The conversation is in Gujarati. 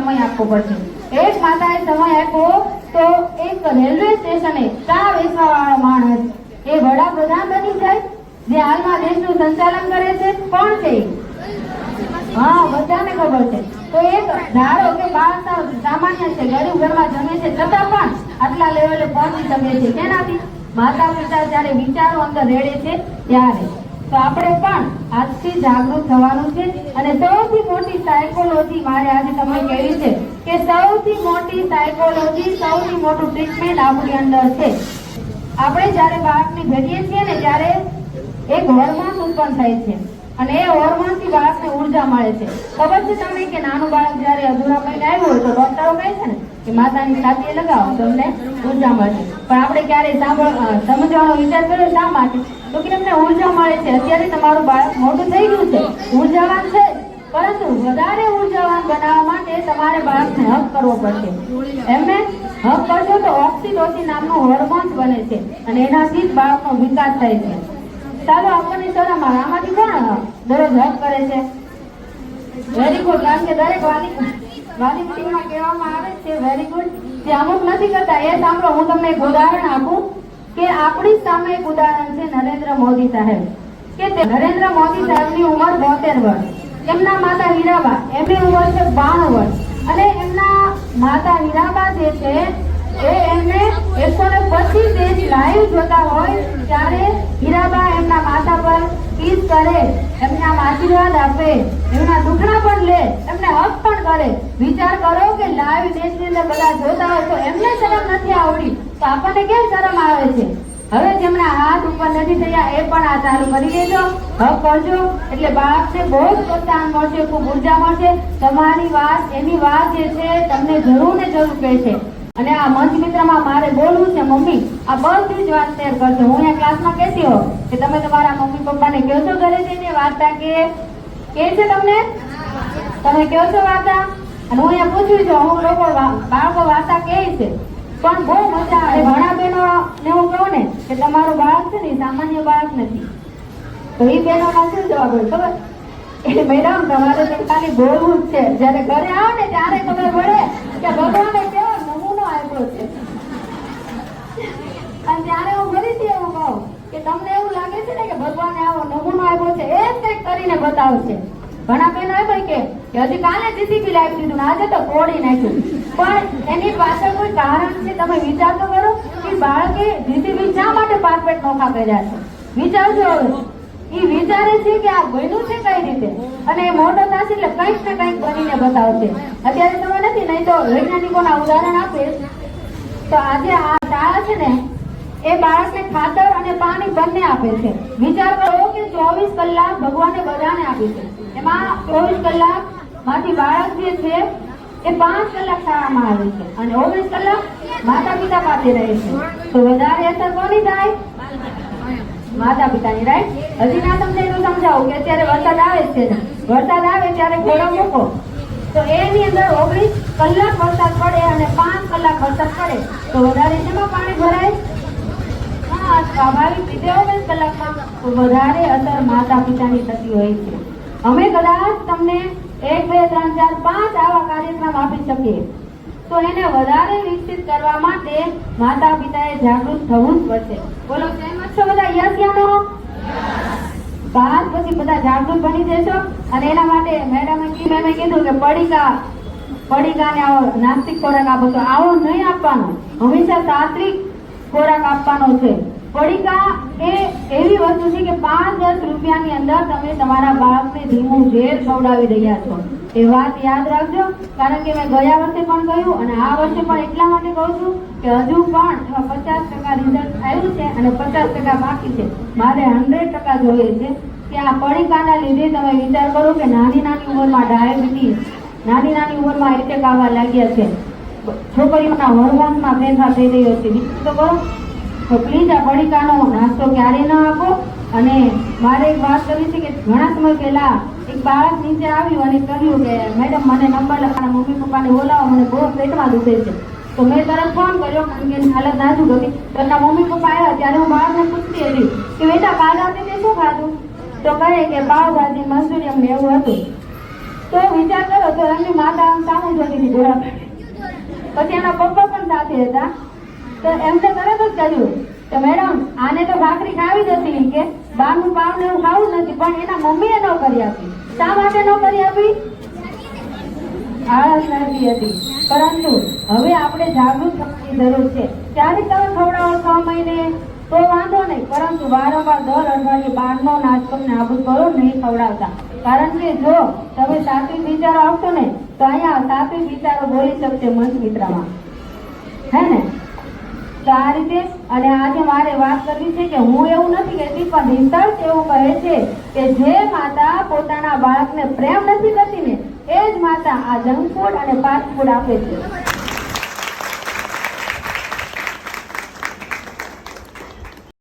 સમય આપવો પડશે. એક માતાએ સમય આપ્યો તો એક રેલવે સ્ટેશને ચા વેચવા વાળો માણસ એ વડાપ્રધાન બની જાય, જે હાલમાં દેશનું સંચાલન કરે છે. કોણ છે? હા, બધાને ખબર છે. તો એક ધારો કે બાળક સામાન્ય છે, ગરીબ ઘરમાં જમે છે, છતાં પણ આટલા લેવલે પહોંચી શકે છે. કેનાથી? માતા પિતા જયારે વિચારો અંદર રેડે છે ત્યારે. તો આપણે પણ આજથી જાગૃત થવાનું છે. અને સૌથી મોટી સાયકોલોજી મારે આજે તમને કહેવી છે કે સૌથી મોટી સાયકોલોજી, સૌથી મોટું ટ્રીટમેન્ટ આપણી અંદર છે. આપણે જયારે બાળકને ભેટીએ છીએ ને ત્યારે એક હોર્મોન ઉત્પન્ન થાય છે અને એ હોર્મોન થી બાળકને ઉર્જા મળે છે. ખબર છે તમને કે નાનું બાળક જયારે અધૂરા મહિને આવ્યું હોય તો ડોક્ટરો કહે છે ને કે માતાની છાતીએ લગાવો તમને ઉર્જા મળશે. પણ આપણે ક્યારેય સમજવાનો વિચાર કર્યો શા માટે? તો કે તમને ઉર્જા મળે છે. અત્યારે તમારું બાળક મોટું થઈ ગયું છે, ઉર્જાવાન છે, પરંતુ વધારે ઉર્જાવાન બનાવવા માટે તમારે બાળકને હક કરવો પડશે. એમને હક કરશો તો ઓક્સિટોસિન નામનું હોર્મોન બને છે અને એનાથી જ બાળકનો વિકાસ થાય છે. ચાલો આપણને શરમ આવે, આમાંથી કોણ દરરોજ હક કરે છે? Very good. કારણ કે દરેક વાલી મિટિંગમાં કહેવામાં આવે છે વેરી ગુડ. જે અમુક નથી કરતા એ સાંભળો. હું તમને એક ઉદાહરણ આપું કે આપણી સામે એક ઉદાહરણ છે નરેન્દ્ર મોદી સાહેબ. કે નરેન્દ્ર મોદી સાહેબની ઉંમર 72 વર્ષ, એમના માતા હીરાબા એમની ઉંમર છે 92 વર્ષ અને એમના માતા હીરાબા જે છે એ એમને 125 દેશ લાઈવ જોતા હોય ત્યારે હીરાબા એમના માતા પર કિસ કરે, એમને આમ આશીર્વાદ આપે, એમના દુખડા પણ લે, એમને હક પણ કરે. વિચાર કરો કે લાઈવ દેશની અંદર બધા જોતા હોય તો એમને શરમ નથી આવડી તો આપણને કેમ શરમ આવે છે? હવે જેમના હાથ ઉપર નથી થયા એ પણ આ ચાલુ કરી દેજો, હક કરજો. એટલે બાળકને બહુ જ પ્રોત્સાહન મળશે, ખૂબ ઉર્જા મળશે. તમારી વાત, એની વાત જે છે તમને જરૂર ને જરૂર કહેશે. અને આ મંચ મિત્રમાં મારે બોલવું છે, મમ્મી આ બધી જ વાત શેર કરજો. હું અહીંયા ક્લાસમાં કહેતી હોઉં કે તમે તમારા મમ્મી પપ્પાને કહો છો ઘરે જઈને વાર્તા કે છે તમને? તમે કહો છો વાર્તા? અને હું અહીંયા પૂછું છું, અમુક લોકો બાળકો વાર્તા કહે છે પણ બહુ મજા આવે. ઘણા બહેનો ને હું કહું ને કે તમારું બાળક છે ને સામાન્ય બાળક નથી, તો એ બહેનો ના શું જવાબ હોય ખબર? મેડમ તમારે તો ખાલી બોલવું જ છે, જયારે ઘરે આવો ને ત્યારે ખબર પડે કે ભગવાને કેવો નમૂનો આપ્યો છે. અને ત્યારે હું ફરીથી એવું કહું કે તમને એવું લાગે છે ને કે ભગવાને આવો નમૂનો આપ્યો છે, એ જ કંઈક કરીને બતાવશે. ઘણા બહેનો એમ હોય કે હજી કાલે જીસીબી લાવી દીધું ને આજે તો તોડી નાખ્યું, પણ એની પાછળ કોઈ કારણ છે? તમે વિચાર તો કરો કે બાળકે જીસીબી શા માટે પારપેટ નોખા કર્યા છે? વિચારજો. હવે એ વિચારે છે કે આ બન્યું છે કઈ રીતે અને મોટો થશે એટલે કંઈક ને કંઈક બનીને બતાવશે. અત્યારે તમે નથી, નહીં તો વૈજ્ઞાનિકોના ઉદાહરણ આપીશ તો આજે આ શાળા છે ને એ બાળકને ખાતર અને પાણી બંને આપે છે. વિચાર કરો કે 24 કલાક ભગવાને બધાને આપી છે, એમાં 24 કલાક માંથી બાળક જે છે એ 5 કલાક શાળામાં આવે છે અને 19 કલાક માતા પિતા પાસે રહે છે. તો વધારે અસર કોની થાય? માતા પિતાની. રાઈટ? હજી ના તમને એનું સમજાવું કે અત્યારે વરસાદ આવે છે, વરસાદ આવે ત્યારે ઘોડો મૂકો તો એની અંદર 19 કલાક વરસાદ પડે અને 5 કલાક વરસાદ પડે તો વધારે શેમાં પાણી ભરાય? સ્વાભાવિક રીતે 19 કલાકમાં. તો વધારે અસર માતા પિતાની થતી હોય છે. અમે કદાચ તમને 1, 2, 3, 4, 5 આવા કાર્યક્રમ આપી શકીએ તો એને વધારે વિકસિત કરવા માટે માતા પિતાએ જાગૃત થવું જ પડશે. બોલો સહેમત છો બધા? યસ યા નો? બાદ પછી બધા જાગૃત બની જશો. અને એના માટે મેડમે કીધું કે પડીકાને આવો નાસ્તિક ખોરાક આપો તો આવો નહીં આપવાનો, હંમેશા સાત્વિક ખોરાક આપવાનો છે. પડીકા એ એવી વસ્તુ છે કે 5-10 રૂપિયાની અંદર તમે તમારા બાળકને ધીમું ઝેર ખવડાવી રહ્યા છો. એ વાત યાદ રાખજો. કારણ કે મેં ગયા વર્ષે પણ કહ્યું અને આ વર્ષે પણ એટલા માટે કહું છું કે હજુ પણ 50% રિઝલ્ટ આવ્યું છે અને 50% બાકી છે. મારે 100% જોઈએ છે કે આ પડીકાના લીધે તમે વિચાર કરો કે નાની ઉંમરમાં ડાયાબિટીસ, નાની ઉંમરમાં એટેક આવવા લાગ્યા છે, છોકરીઓના હોર્મોન્સમાં ફેરફાર થઈ રહ્યો છે. વિચાર તો કરો. તો પ્લીઝ આ પડીકાનો નાસ્તો ક્યારેય ન આપો. અને મારે એક વાત કરવી છે કે ઘણા સમય પહેલા એક બાળક નીચે આવ્યું અને કહ્યું કે મેડમ મને નંબર લખાના મમ્મી પપ્પાને બોલાવો, મને બહુ પેટમાં દુખે છે. તો મેં તરત ફોન કર્યો કારણ કે એની હાલત નાજુક હતી. તો એના મમ્મી પપ્પા આવ્યા ત્યારે હું બાળકને પૂછતી હતી કે બેટા કાલ રાતે તે શું ખાધું? તો કહે કે પાવભાજી, મંચુરિયન ને એવું હતું. તો વિચાર કરો તો એમની માતા આમ સામું જોતી હતી ડોળા કાઢી. પછી એના પપ્પા પણ સાથે હતા. તો એમને તરત જ કહ્યું કે મેડમ આને તો ભાખરી ખાવી જ હતી કે બહારનું પાવને એવું ખાવું જ નથી. પણ એના મમ્મીએ ન કરી આપી. શા માટે ન કરી આપી? આળસ નથી હતી. પરંતુ હવે આપણે જાગૃત થવાની જરૂર છે. ક્યારેક તમે ખવડાવો 6 મહિને તો વાંધો નહીં, પરંતુ વારંવાર દર અઠવાડિયે બહારનો નાસ્તો નાબૂદ કરો નહીં ખવડાવતા. કારણ કે જો તમે સાત્વિક વિચારો આપશો ને તો અહીંયા સાત્વિક વિચારો બોલી શકશે મંચ મિત્રમાં, હે ને? તો આ રીતે અને આજે મારે વાત કરવી છે કે હું એવું નથી કહેતી, પણ રિસર્ચ એવું કહે છે કે જે માતા પોતાના બાળકને પ્રેમ નથી કરતી ને એ જ માતા આ જંક ફૂડ અને ફાસ્ટ ફૂડ આપે છે.